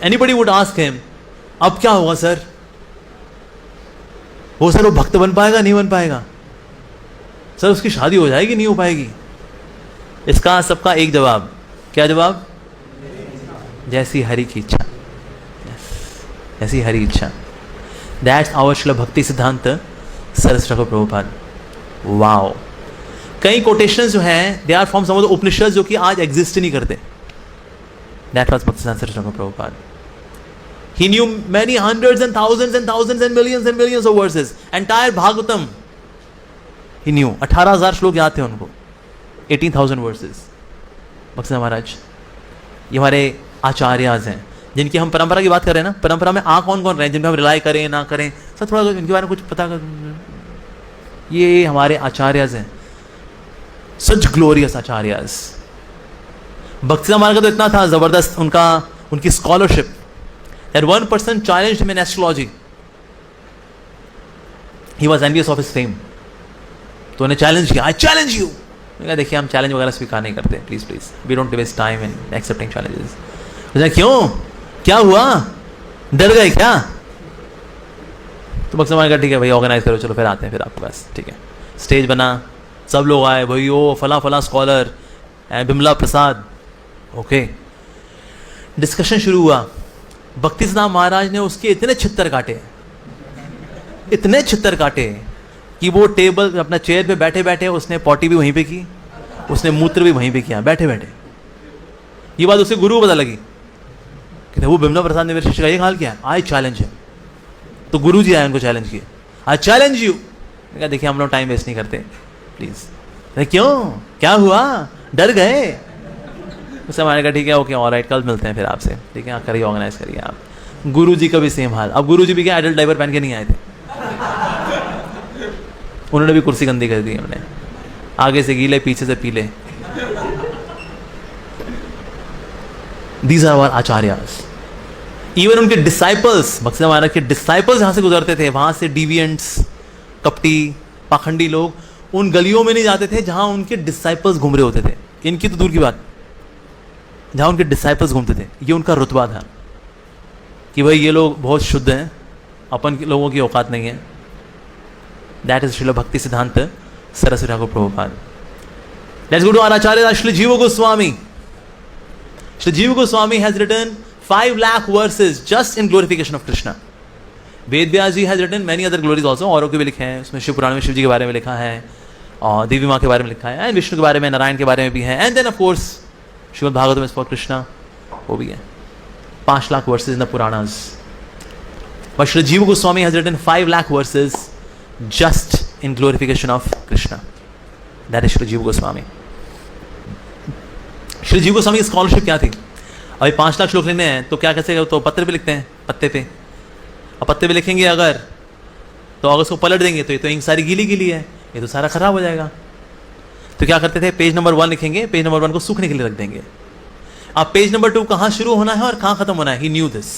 Anybody would ask him, अब क्या होगा सर? वो सर वो भक्त बन पाएगा, नहीं बन पाएगा? सर उसकी शादी हो जाएगी, नहीं हो पाएगी? इसका सबका एक जवाब, क्या जवाब? जैसी हरि की इच्छा, जैसी हरि इच्छा। That's our Srila Bhakti Siddhanta Saraswati Thakur Prabhupada. Wow. कई कोटेशंस जो हैं they are from some of the Upanishad जो कि आज एग्जिस्ट नहीं करते। दैट वाज भक्ति Siddhanta Saraswati Thakur Prabhupada. He knew many hundreds and thousands and thousands and millions of verses. Entire Bhagavatam he knew. 18,000 श्लोक याद थे उनको, 18,000 verses। भक्ति महाराज ये हमारे आचार्याज हैं जिनकी हम परंपरा की बात कर रहे हैं ना। परंपरा में कौन कौन रहे हैं जिन पर हम रिलाई करें ना करें, सर थोड़ा इनके बारे में कुछ पता कर। ये हमारे आचार्याज हैं, सच ग्लोरियस आचार्याज। भक्ति महाराज का तो इतना था जबरदस्त उनकी scholarship that one person challenged him in astrology. He was envious of his fame. तो उन्हें चैलेंज किया, I challenge you. मैंने कहा देखिए हम चैलेंज वगैरह स्वीकार नहीं करते, please we don't waste time in accepting challenges। मुझे क्यों, क्या हुआ, डर गए क्या? तो बक्सा मार ठीक है भाई ऑर्गेनाइज करो, चलो फिर आते हैं फिर आपके पास। ठीक है, स्टेज बना, सब लोग आए, भाई ओ फला स्कॉलर बिमला प्रसाद। ओके, डिस्कशन शुरू हुआ। भक्ति सिद्धांत महाराज ने उसके इतने छित्तर काटे कि वो टेबल अपना चेयर पे बैठे बैठे उसने पॉटी भी वहीं पे की, उसने मूत्र भी वहीं पे किया बैठे बैठे। ये बात उसके गुरु को पता लगी कि वो बिमला प्रसाद ने मेरे शिष्य का ये हाल किया, आई चैलेंज है। तो गुरु जी आए, उनको चैलेंज किया, आई चैलेंज यू। कहा देखिए हम लोग टाइम वेस्ट नहीं करते प्लीज। क्यों, क्या हुआ, डर गए? उससे हमारे कहा ठीक है ओके ऑलराइट, कल मिलते हैं फिर आपसे। ठीक है, करिए ऑर्गेनाइज करिए आप। गुरु जी का भी सेम हाल। अब गुरु जी भी क्या एडल्ट डाइपर पहन के नहीं आए थे, उन्होंने भी कुर्सी गंदी कर दी, उन्होंने आगे से गीले पीछे से पीले। These are our acharyas. Even उनके डिसाइपल्स, भक्ति महाराज के डिसाइपल्स जहां से गुजरते थे वहां से डिविएंट्स, कपटी, पाखंडी लोग उन गलियों में नहीं जाते थे जहां उनके डिसाइपल्स घूम रहे होते थे। इनकी तो दूर की बात, जहां उनके डिसाइपल्स घूमते थे, ये उनका रुतबा था कि भाई ये लोग बहुत शुद्ध हैं, अपन लोगों की औकात नहीं है। That is Srila Bhakti Siddhanta Saraswati Thakur Prabhupada. Let's go to our acharya Shri Jiva Goswami. Shri Jiva Goswami has written 5 lakh verses just in glorification of Krishna. Veda Vyasa ji has written many other glories also, औरों के भी लिखे हैं। उसमें शिव पुराण में शिव जी के बारे में लिखा है, और देवी माँ के बारे में लिखा है, एंड विष्णु के बारे में, नारायण के बारे में भी है। And then of course Shrimad Bhagavatam is for Krishna, वो भी है। 5 lakh verses in the Puranas. But Shri Jiva Goswami has written 5 lakh verses just in glorification of Krishna. That is Shri Jiva Goswami. Shri Jiva Goswami की scholarship क्या थी? अभी 5 लाख श्लोक लिखने हैं तो क्या कैसे, तो पत्र पे लिखते हैं, पत्ते पे। अब पत्ते पे लिखेंगे अगर, तो अगर उसको पलट देंगे तो ये तो इंक सारी गीली गीली है, ये तो सारा खराब हो जाएगा। तो क्या करते थे, पेज नंबर 1 लिखेंगे, पेज नंबर 1 को सूखने के लिए रख देंगे। अब पेज नंबर 2 कहाँ शुरू होना है और कहाँ खत्म होना है, he knew this.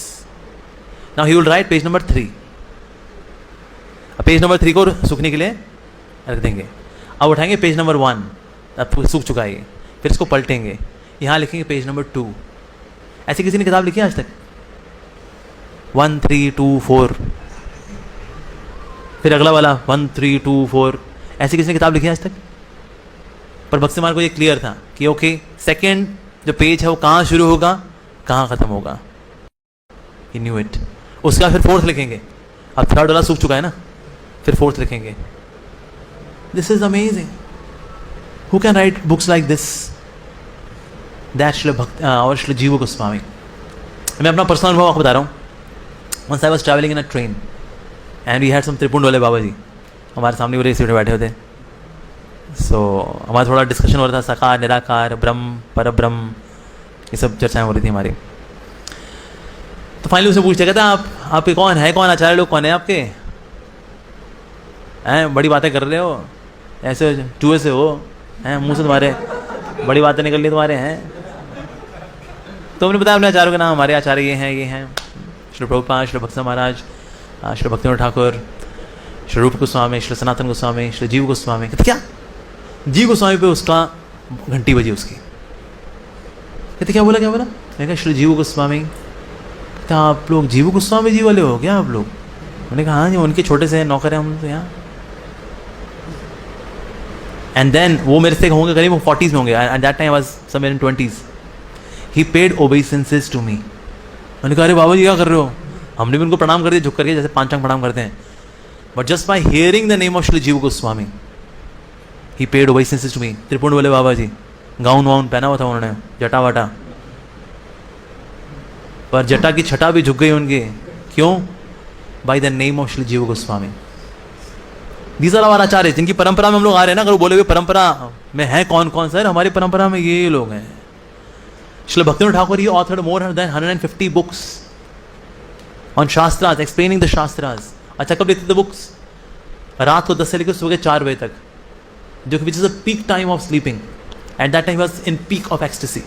Now he will write page number 3। अब पेज नंबर 3 को सूखने के लिए रख देंगे। अब उठाएंगे पेज नंबर 1, अब सूख चुका है, फिर इसको पलटेंगे, यहाँ लिखेंगे पेज नंबर 2। ऐसी किसी ने किताब लिखी है आज तक? 1 3 2 4, फिर अगला वाला 1 3 2 4, ऐसी किसी ने किताब लिखी है आज तक? पर भक्ति मार्ग को ये क्लियर था कि ओके सेकंड जो पेज है वो कहाँ शुरू होगा, कहाँ खत्म होगा। ही न्यू इट। उसके बाद फिर 4th लिखेंगे। अब 3rd वाला सूख चुका है ना, फिर 4th लिखेंगे। This is amazing. Who can write books like this? That Shri भक्ति और श्री जीव गोस्वामी। मैं अपना पर्सनल अनुभव आपको बता रहा हूँ। Once I was travelling in a train and we had some त्रिपुंड वाले बाबा जी हमारे सामने पूरे सीट में बैठे होते। सो हमारा थोड़ा डिस्कशन हो रहा था, साकार निराकार ब्रह्म पर ब्रह्म, ये सब चर्चाएं हो रही थी हमारी। तो फाइनली उसने पूछते, कहता आपके कौन है, कौन आचार्य लोग कौन है आपके, हैं बड़ी बातें कर रहे हो, ऐसे चूहे से हो, हैं मुँह से तुम्हारे बड़ी बातें निकल रही तुम्हारे हैं। तो हमने बताया अपने आचार्यों के नाम, हमारे आचार्य ये हैं श्री प्रभुपाद, श्री भक्ति महाराज, श्री भक्तिनाथ ठाकुर, श्री रूप गोस्वामी, श्री सनातन गोस्वामी, श्री जीव गोस्वामी। कहते क्या? जीव गोस्वामी पे उसका घंटी बजी उसकी। कहते क्या बोला? मैं कहा श्री जीव गोस्वामी क्या आप लोग जीव गोस्वामी जी वाले हो क्या आप लोग? मैंने कहा हाँ जी, उनके छोटे से नौकर हैं हम तो यहाँ। एंड देन वो मेरे से होंगे करीब 40s में होंगे, at that time I was somewhere in 20s। He paid obeisances to me. मैंने कहा अरे बाबा जी क्या कर रहे हो? हमने भी उनको प्रणाम कर दिया झुक करके, जैसे पांचांग प्रणाम करते हैं। But just by hearing the name of Shri Jiva Goswami he paid obeisances to me. त्रिपुंड वाले बाबा जी, गाउन वाउन पहना हुआ था उन्होंने, जटा वाटा, पर जटा की छटा भी झुक गई उनकी। क्यों? By the name of Shri Jiva Goswami. These are our आचार्य, जिनकी परंपरा में हम लोग आ रहे हैं ना। अगर वो बोले हुए परंपरा में है कौन कौन सर, हमारी परंपरा में ये लोग हैं। Shri Bhaktivinoda Thakur he authored more than 150 books on shastras, explaining the shastras. अच्छा कब लिखते थे बुक्स? रात को 10 से लेकर सुबह 4 बजे तक, जो कि which is a peak time of sleeping. Eight that time was in peak of ecstasy.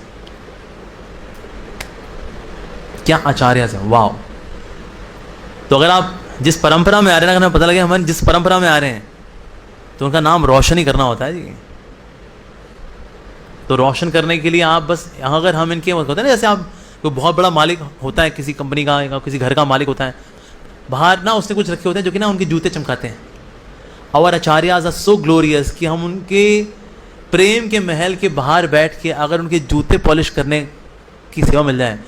क्या आचार्य है, वाओ। तो अगर आप जिस परंपरा में आ रहे हैं, अगर हमें पता लगे हम जिस परंपरा में आ रहे हैं, तो उनका नाम रोशन ही करना होता है जी। तो रोशन करने के लिए आप बस, अगर हम इनके होते हैं ना, जैसे आप कोई बहुत बड़ा मालिक होता है किसी कंपनी का या किसी घर का मालिक होता है, बाहर ना उसने कुछ रखे होते हैं जो कि ना उनके जूते चमकाते हैं। आवर आचार्याज आर सो ग्लोरियस कि हम उनके प्रेम के महल के बाहर बैठ के अगर उनके जूते पॉलिश करने की सेवा मिल जाए